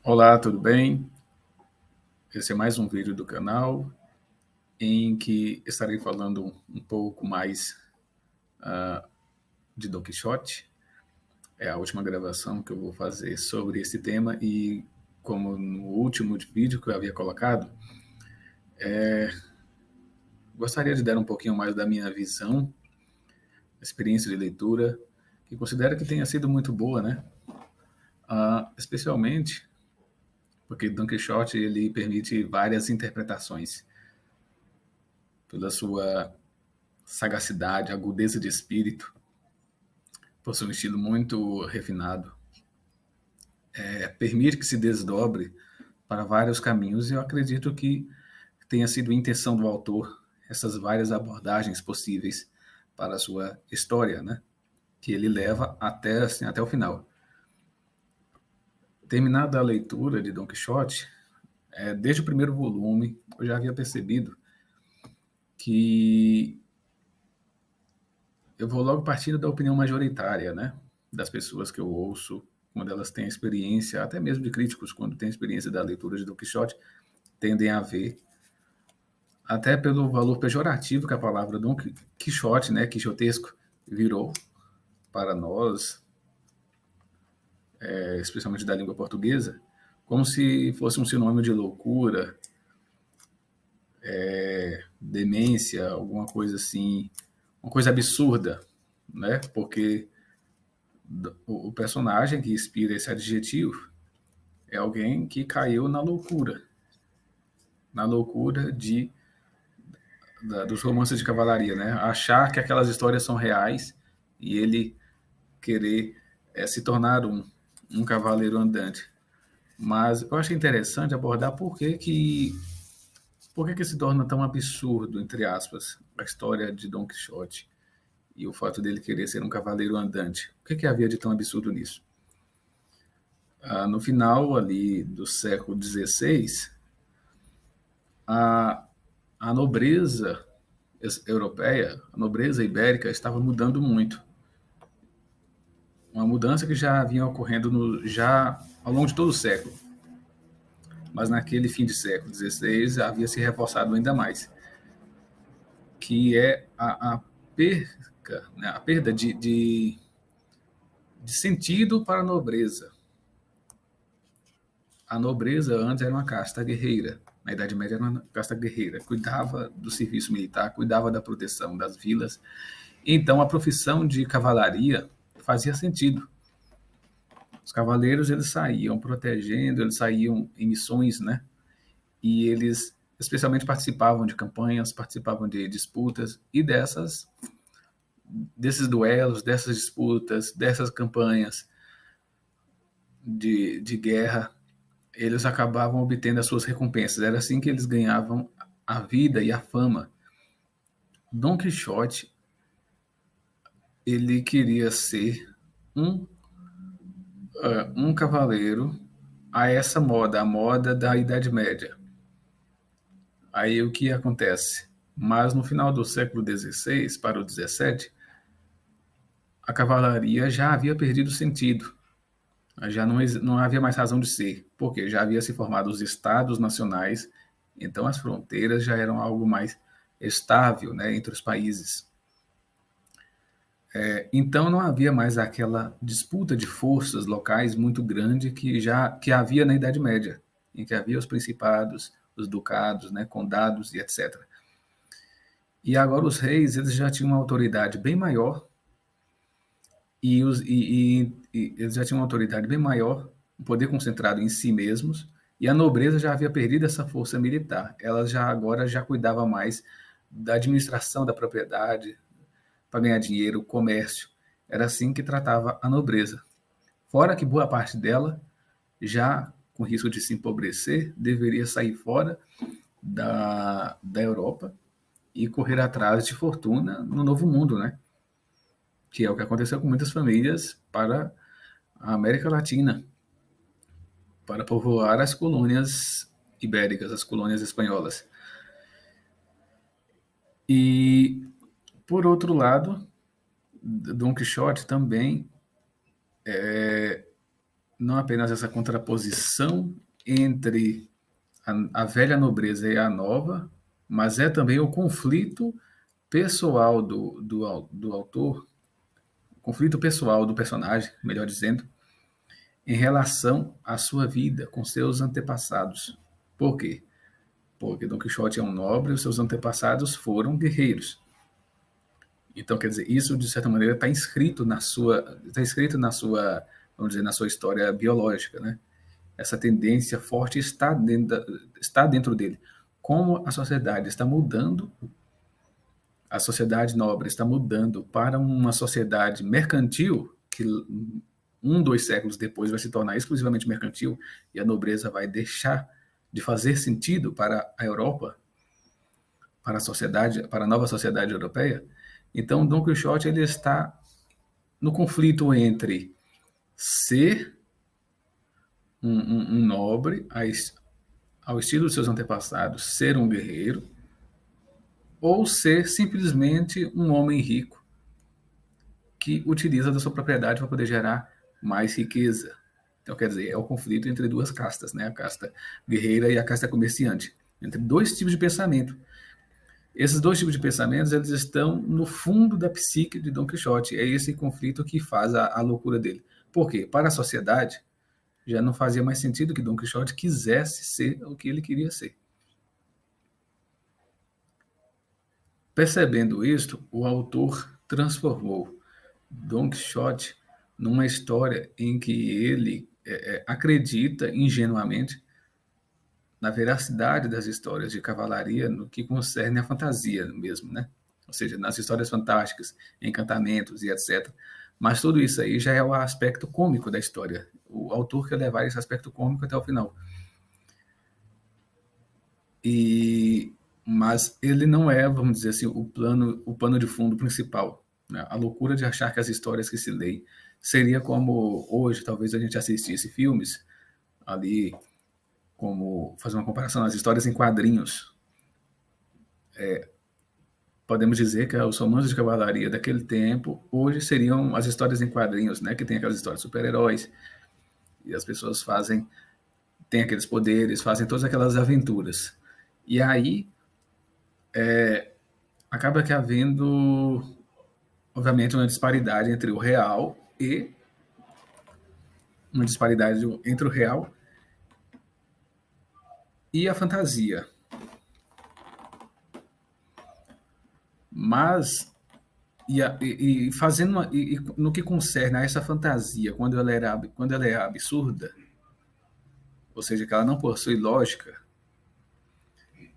Olá, tudo bem? Esse é mais um vídeo do canal em que estarei falando um pouco mais de Don Quixote. É a última gravação que eu vou fazer sobre esse tema e, como no último vídeo que eu havia colocado, gostaria de dar um pouquinho mais da minha visão, experiência de leitura, que considero que tenha sido muito boa, né? Especialmente porque Don Quixote ele permite várias interpretações pela sua sagacidade, agudeza de espírito, possui um estilo muito refinado, permite que se desdobre para vários caminhos, e eu acredito que tenha sido intenção do autor essas várias abordagens possíveis para a sua história, né? Que ele leva até, assim, até o final. Terminada a leitura de Don Quixote, desde o primeiro volume, eu já havia percebido que eu vou logo partindo da opinião majoritária, né? Das pessoas que eu ouço, quando elas têm experiência, até mesmo de críticos, quando têm experiência da leitura de Don Quixote, tendem a ver, até pelo valor pejorativo que a palavra Don Quixote, né, quixotesco, virou para nós, especialmente da língua portuguesa, como se fosse um sinônimo de loucura, demência, alguma coisa assim, uma coisa absurda, né? Porque o personagem que inspira esse adjetivo é alguém que caiu na loucura dos romances de cavalaria, né? Achar que aquelas histórias são reais e ele querer se tornar um cavaleiro andante. Mas eu acho interessante abordar por que se torna tão absurdo, entre aspas, a história de Don Quixote e o fato dele querer ser um cavaleiro andante. O que havia de tão absurdo nisso? No final ali do século XVI, a, a nobreza europeia, a nobreza ibérica estava mudando muito. Uma mudança que já vinha ocorrendo já ao longo de todo o século, mas naquele fim de século XVI havia se reforçado ainda mais, que é a perca, né, a perda de sentido para a nobreza. A nobreza antes era uma casta guerreira, na Idade Média era uma casta guerreira, cuidava do serviço militar, cuidava da proteção das vilas. Então a profissão de cavalaria fazia sentido. Os cavaleiros eles saíam protegendo, eles saíam em missões, né? E eles especialmente participavam de campanhas, participavam de disputas e desses duelos, dessas disputas, dessas campanhas de guerra, eles acabavam obtendo as suas recompensas. Era assim que eles ganhavam a vida e a fama. Don Quixote, ele queria ser um, um cavaleiro a essa moda, a moda da Idade Média. Aí o que acontece? Mas no final do século XVI para o XVII, a cavalaria já havia perdido sentido. Já não havia mais razão de ser, porque já havia se formado os estados nacionais, então as fronteiras já eram algo mais estável, né, entre os países. Então não havia mais aquela disputa de forças locais muito grande que havia na Idade Média, em que havia os principados, os ducados, né, condados e etc. E agora os reis eles já tinham uma autoridade bem maior e eles já tinham uma autoridade bem maior, um poder concentrado em si mesmos, e a nobreza já havia perdido essa força militar. Ela já agora já cuidava mais da administração da propriedade, para ganhar dinheiro, comércio. Era assim que tratava a nobreza. Fora que boa parte dela, já com risco de se empobrecer, deveria sair fora da Europa e correr atrás de fortuna no novo mundo, né? Que é o que aconteceu com muitas famílias para a América Latina, para povoar as colônias ibéricas, as colônias espanholas. E, por outro lado, Dom Quixote também não apenas essa contraposição entre a velha nobreza e a nova, mas é também o conflito pessoal do autor, conflito pessoal do personagem, melhor dizendo, em relação à sua vida com seus antepassados. Por quê? Porque Dom Quixote é um nobre e os seus antepassados foram guerreiros. Então, quer dizer, isso de certa maneira está inscrito na sua, vamos dizer, na sua história biológica, né? Essa tendência forte está dentro dele. Como a sociedade está mudando, a sociedade nobre está mudando para uma sociedade mercantil, que 2 séculos depois vai se tornar exclusivamente mercantil, e a nobreza vai deixar de fazer sentido para a Europa, para a sociedade, para a nova sociedade europeia. Então, Dom Quixote ele está no conflito entre ser um nobre, ao estilo dos seus antepassados, ser um guerreiro, ou ser simplesmente um homem rico que utiliza da sua propriedade para poder gerar mais riqueza. Então, quer dizer, é o conflito entre 2 castas, né? A casta guerreira e a casta comerciante, entre 2 tipos de pensamento. Esses 2 tipos de pensamentos, eles estão no fundo da psique de Dom Quixote. É esse conflito que faz a loucura dele. Por quê? Para a sociedade, já não fazia mais sentido que Dom Quixote quisesse ser o que ele queria ser. Percebendo isto, o autor transformou Dom Quixote numa história em que ele acredita ingenuamente na veracidade das histórias de cavalaria no que concerne a fantasia mesmo, né? Ou seja, nas histórias fantásticas, encantamentos e etc. Mas tudo isso aí já é o aspecto cômico da história. O autor quer levar esse aspecto cômico até o final. Mas ele não é, vamos dizer assim, o pano de fundo principal. Né? A loucura de achar que as histórias que se leem seria como hoje, talvez a gente assistisse filmes ali, como fazer uma comparação nas histórias em quadrinhos. Podemos dizer que os romances de cavalaria daquele tempo, hoje seriam as histórias em quadrinhos, né? Que tem aquelas histórias de super-heróis, e as pessoas têm aqueles poderes, fazem todas aquelas aventuras. E aí, acaba que havendo, obviamente, uma disparidade entre o real e a fantasia. Mas fazendo no que concerne a essa fantasia, quando ela é absurda, ou seja, que ela não possui lógica,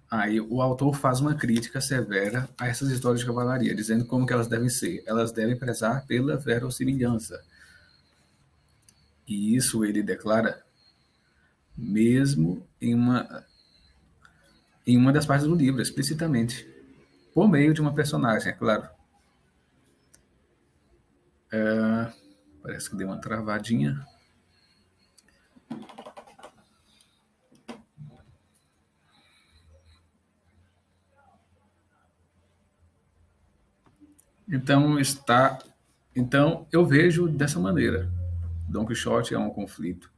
aí o autor faz uma crítica severa a essas histórias de cavalaria, dizendo como que elas devem ser. Elas devem prezar pela verossimilhança. E isso ele declara mesmo em uma das partes do livro, explicitamente, por meio de uma personagem, é claro. Parece que deu uma travadinha. Então eu vejo dessa maneira. Dom Quixote é um conflito.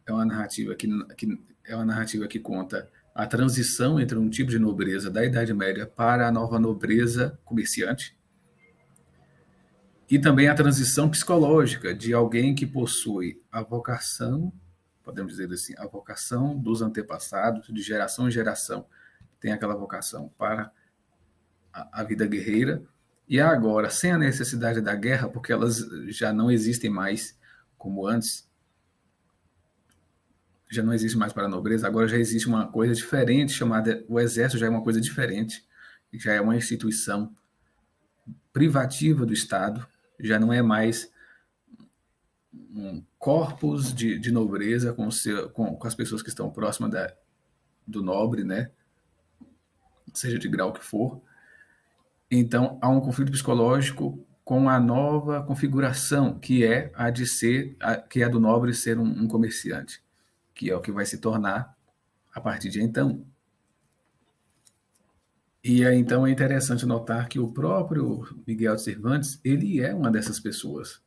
É uma narrativa que conta a transição entre um tipo de nobreza da Idade Média para a nova nobreza comerciante, e também a transição psicológica de alguém que possui a vocação, podemos dizer assim, a vocação dos antepassados, de geração em geração, tem aquela vocação para a vida guerreira, e agora, sem a necessidade da guerra, porque elas já não existem mais como antes, já não existe mais para a nobreza, agora já existe uma coisa diferente chamada, o exército já é uma coisa diferente, já é uma instituição privativa do Estado, já não é mais um corpus de nobreza com as pessoas que estão próximas do nobre, né? Seja de grau que for. Então, há um conflito psicológico com a nova configuração, que é que é a do nobre ser um comerciante, que é o que vai se tornar a partir de então. E aí, então, é interessante notar que o próprio Miguel de Cervantes, ele é uma dessas pessoas.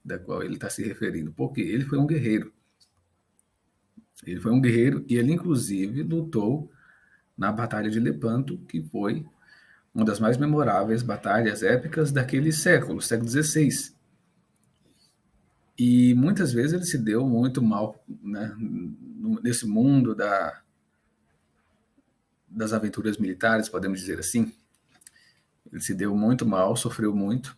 da qual ele está se referindo, porque ele foi um guerreiro. Ele foi um guerreiro e ele, inclusive, lutou na Batalha de Lepanto, que foi uma das mais memoráveis batalhas épicas daquele século XVI. E muitas vezes ele se deu muito mal, né, nesse mundo das aventuras militares, podemos dizer assim. Ele se deu muito mal, sofreu muito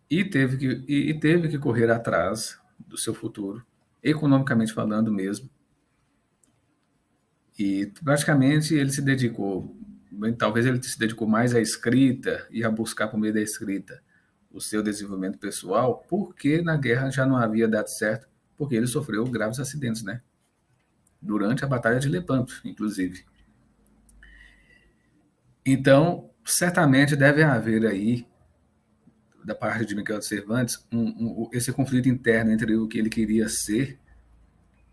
e teve que correr atrás do seu futuro, economicamente falando mesmo. E praticamente ele se dedicou, talvez ele se dedicou mais à escrita e a buscar por meio da escrita o seu desenvolvimento pessoal, porque na guerra já não havia dado certo, porque ele sofreu graves acidentes, né? Durante a Batalha de Lepanto, inclusive. Então, certamente deve haver aí, da parte de Miguel de Cervantes, esse conflito interno entre o que ele queria ser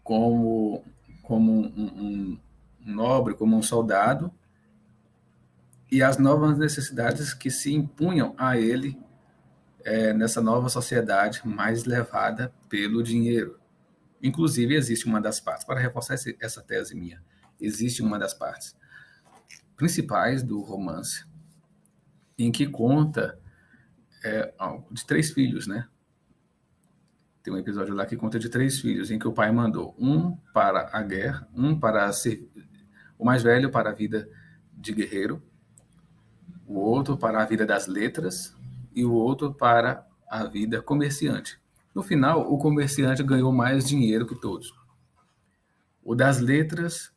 como um nobre, como um soldado, e as novas necessidades que se impunham a ele nessa nova sociedade mais levada pelo dinheiro. Inclusive, existe uma das partes, para reforçar essa tese minha, existe uma das partes principais do romance, em que conta de 3 filhos, né? Tem um episódio lá que conta de 3 filhos, em que o pai mandou um para a guerra, um para ser o mais velho para a vida de guerreiro, o outro para a vida das letras e o outro para a vida comerciante. No final, o comerciante ganhou mais dinheiro que todos. O das letras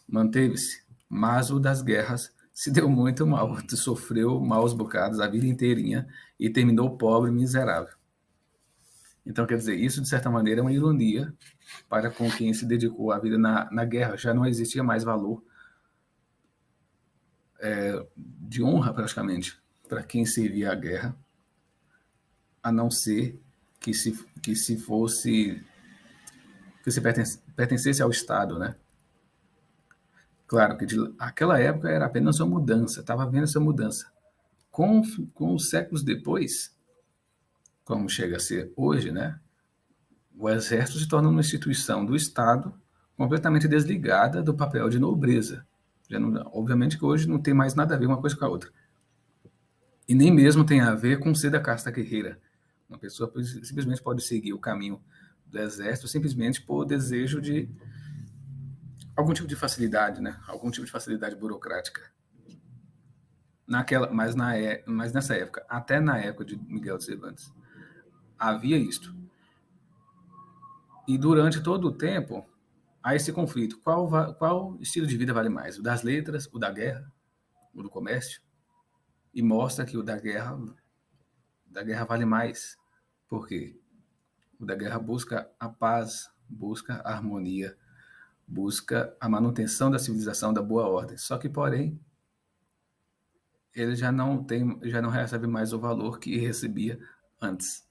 manteve-se, mas o das guerras se deu muito mal, sofreu maus bocados a vida inteirinha e terminou pobre e miserável. Então, quer dizer, isso de certa maneira é uma ironia para com quem se dedicou à vida na guerra. Já não existia mais valor de honra, praticamente, para quem servia a guerra, a não ser que se fosse, que se pertencesse ao Estado, né? Claro que aquela época era apenas uma mudança, estava havendo essa mudança. Com os séculos depois, como chega a ser hoje, né? O exército se torna uma instituição do Estado completamente desligada do papel de nobreza. Já não, obviamente que hoje não tem mais nada a ver uma coisa com a outra. E nem mesmo tem a ver com ser da casta guerreira. Uma pessoa simplesmente pode seguir o caminho do exército simplesmente por desejo de algum tipo de facilidade, né? Algum tipo de facilidade burocrática. Mas nessa época, até na época de Miguel de Cervantes, havia isto. E durante todo o tempo, há esse conflito. Qual estilo de vida vale mais? O das letras, o da guerra, o do comércio? E mostra que o da guerra vale mais. Por quê? O da guerra busca a paz, busca a harmonia, busca a manutenção da civilização, da boa ordem. Só que, porém, ele já não recebe mais o valor que recebia antes.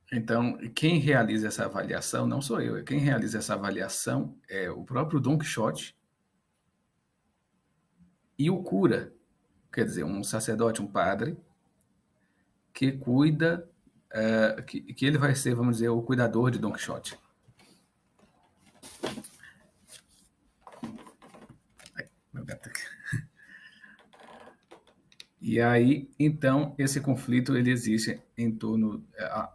Então, quem realiza essa avaliação não sou eu. Quem realiza essa avaliação é o próprio Don Quixote e o cura, quer dizer, um sacerdote, um padre, que cuida, que ele vai ser, vamos dizer, o cuidador de Don Quixote. Ai, meu gato aqui. E aí, então, esse conflito ele existe em torno,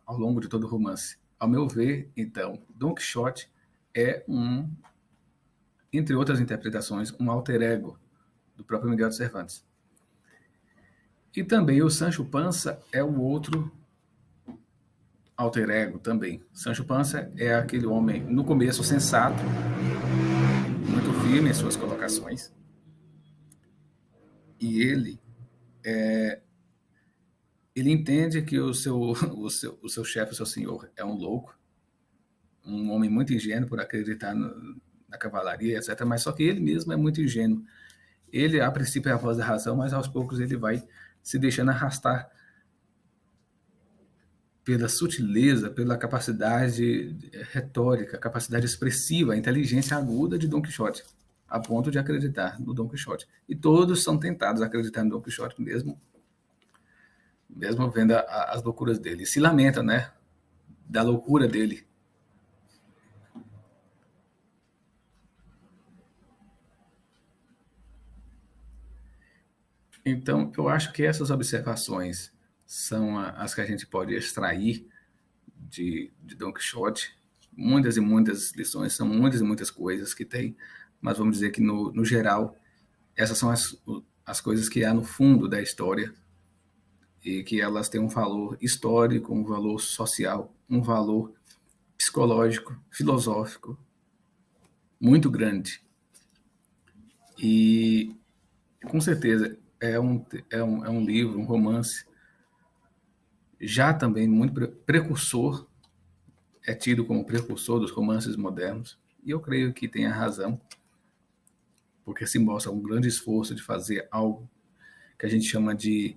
ao longo de todo o romance. Ao meu ver, então, Don Quixote é entre outras interpretações, um alter ego do próprio Miguel de Cervantes. E também o Sancho Panza é o outro alter ego também. Sancho Panza é aquele homem, no começo, sensato, muito firme em suas colocações. E ele entende que o seu chefe, o seu senhor, é um louco, um homem muito ingênuo por acreditar na cavalaria, etc. Mas só que ele mesmo é muito ingênuo. Ele, a princípio, é a voz da razão, mas aos poucos ele vai se deixando arrastar pela sutileza, pela capacidade retórica, capacidade expressiva, a inteligência aguda de Don Quixote. a ponto de acreditar no Dom Quixote. E todos são tentados a acreditar no Dom Quixote mesmo vendo as loucuras dele. Se lamenta, né, da loucura dele. Então, eu acho que essas observações são as que a gente pode extrair de Dom Quixote. Muitas e muitas lições, são muitas e muitas coisas que tem, mas vamos dizer que, no geral, essas são as coisas que há no fundo da história e que elas têm um valor histórico, um valor social, um valor psicológico, filosófico muito grande. E, com certeza, é um livro, um romance, já também muito precursor, é tido como precursor dos romances modernos, e eu creio que tenha razão, porque se mostra um grande esforço de fazer algo que a gente chama de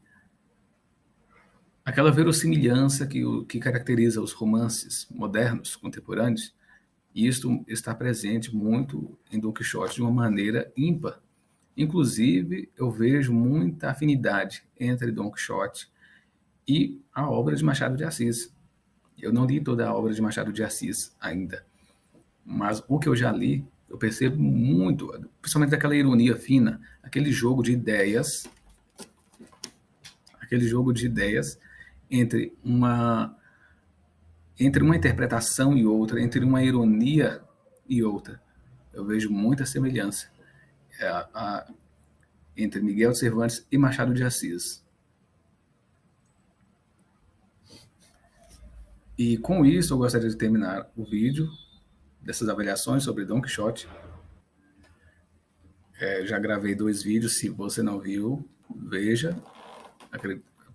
aquela verossimilhança que caracteriza os romances modernos, contemporâneos, e isso está presente muito em Don Quixote de uma maneira ímpar. Inclusive, eu vejo muita afinidade entre Don Quixote e a obra de Machado de Assis. Eu não li toda a obra de Machado de Assis ainda, mas o que eu já li, eu percebo muito, principalmente aquela ironia fina, aquele jogo de ideias entre uma interpretação e outra, entre uma ironia e outra. Eu vejo muita semelhança entre Miguel de Cervantes e Machado de Assis. E com isso eu gostaria de terminar o vídeo dessas avaliações sobre Don Quixote. Já gravei 2 vídeos, se você não viu, veja.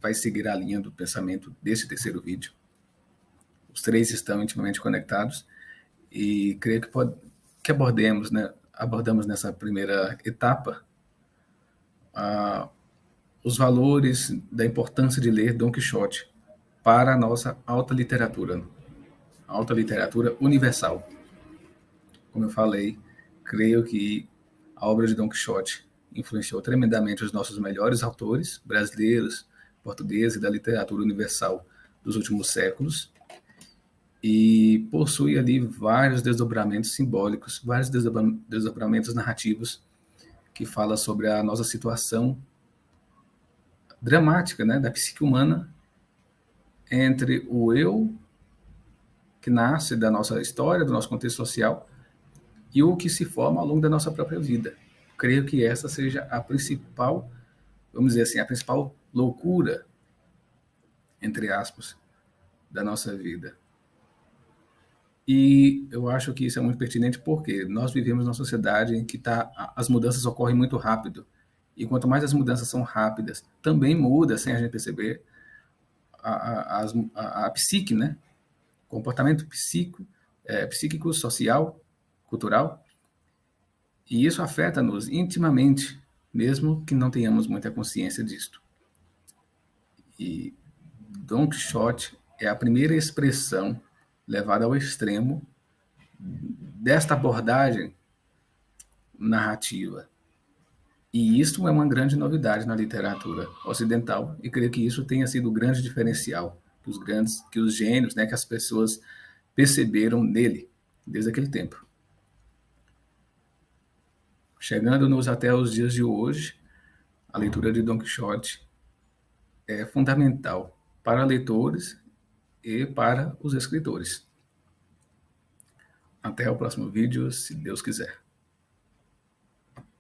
Vai seguir a linha do pensamento desse terceiro vídeo. Os 3 estão intimamente conectados e creio que abordamos nessa primeira etapa os valores da importância de ler Don Quixote para a nossa alta literatura universal. Como eu falei, creio que a obra de Don Quixote influenciou tremendamente os nossos melhores autores brasileiros, portugueses e da literatura universal dos últimos séculos, e possui ali vários desdobramentos simbólicos, vários desdobramentos narrativos que fala sobre a nossa situação dramática, né, da psique humana, entre o eu, que nasce da nossa história, do nosso contexto social, e o que se forma ao longo da nossa própria vida. Creio que essa seja a principal, vamos dizer assim, a principal loucura, entre aspas, da nossa vida. E eu acho que isso é muito pertinente porque nós vivemos numa sociedade em que as mudanças ocorrem muito rápido. E quanto mais as mudanças são rápidas, também muda, sem a gente perceber, a psique, né? Comportamento psíquico, social, cultural. E isso afeta-nos intimamente, mesmo que não tenhamos muita consciência disto. E Don Quixote é a primeira expressão levada ao extremo desta abordagem narrativa. E isso é uma grande novidade na literatura ocidental, e creio que isso tenha sido o grande diferencial que os gênios, né, que as pessoas perceberam nele desde aquele tempo. Chegando-nos até os dias de hoje, a leitura de Don Quixote é fundamental para leitores e para os escritores. Até o próximo vídeo, se Deus quiser.